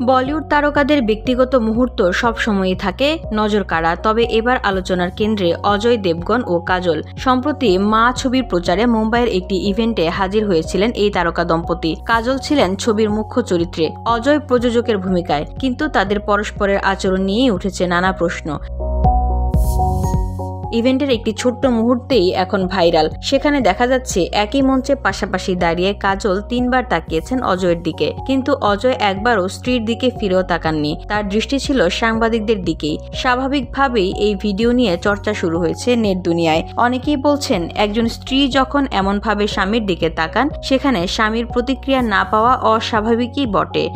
বলিউড তারকাদের ব্যক্তিগত মুহূর্ত সবসময়ই থাকে নজর কাড়া। তবে এবার আলোচনার কেন্দ্রে অজয় দেবগন ও কাজল। সম্প্রতি মা ছবির প্রচারে মুম্বাইয়ের একটি ইভেন্টে হাজির হয়েছিলেন এই তারকা দম্পতি। কাজল ছিলেন ছবির মুখ্য চরিত্রে, অজয় প্রযোজকের ভূমিকায়। কিন্তু তাদের পরস্পরের আচরণ নিয়েই উঠেছে নানা প্রশ্ন। ইভেন্টের একটি ছোট্ট মুহূর্তেই এখন ভাইরাল। সেখানে দেখা যাচ্ছে একই মঞ্চে পাশাপাশি দাঁড়িয়ে কাজল 3 বার তাকিয়েছেন অজয়ের দিকে, কিন্তু অজয় একবারও স্ত্রীর দিকে ফিরেও তাকাননি। তার দৃষ্টি ছিল সাংবাদিকদের দিকেই। স্বাভাবিকভাবেই এই ভিডিও নিয়ে চর্চা শুরু হয়েছে নেট দুনিয়ায়। অনেকেই বলছেন, একজন স্ত্রী যখন এমনভাবে স্বামীর দিকে তাকান, সেখানে স্বামীর প্রতিক্রিয়া না পাওয়া অস্বাভাবিকই বটে।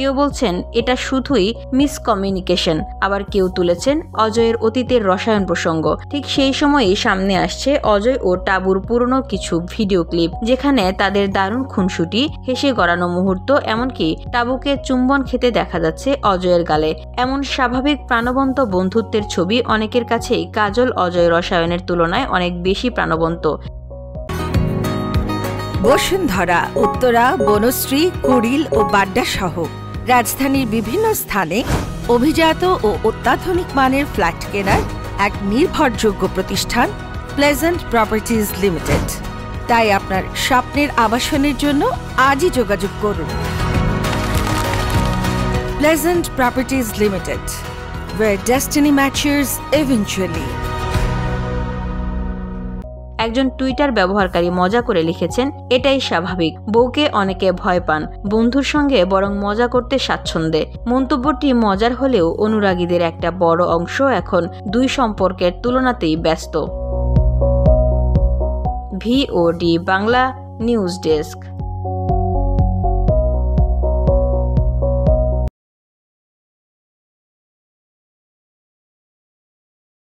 কেউ বলছেন এটা শুধুই মিসকমিউনিকেশন, আবার কেউ তুলেছেন অজয়ের অতীতের রসায়ন প্রসঙ্গ। ঠিক সেই সময়েই সামনে আসছে অজয় ও টাবুর পুরনো কিছু ভিডিও ক্লিপ, যেখানে তাদের দারুণ খুনসুটি, হেসে গড়ানো মুহূর্ত, এমনকি টাবুকে চুম্বন খেতে দেখা যাচ্ছে অজয়ের গালে। এমন স্বাভাবিক প্রাণবন্ত বন্ধুত্বের ছবি অনেকের কাছেই কাজল অজয় রসায়নের তুলনায় অনেক বেশি প্রাণবন্ত। বসুন্ধরা, উত্তরা, বনশ্রী, কুড়িল ও বাড্ডা সহ রাজধানীর বিভিন্ন স্থানে অভিজাত ও অত্যাধুনিক মানের ফ্ল্যাট কেনার এক নির্ভরযোগ্য প্রতিষ্ঠান প্লেজেন্ট প্রপার্টিজ লিমিটেড। তাই আপনার স্বপ্নের আবাসনের জন্য আজই যোগাযোগ করুন। Pleasant properties limited, where destiny matches eventually। একজন টুইটার ব্যবহারকারী মজা করে লিখেছেন, এটাই স্বাভাবিক, বউকে অনেকে ভয় পান, বন্ধুর সঙ্গে বরং মজা করতে স্বাচ্ছন্দ্যে। মন্তব্যটি মজার হলেও অনুরাগীদের একটা বড় অংশ এখন দুই সম্পর্কের তুলনাতেই ব্যস্ত। VOD Bangla news desk.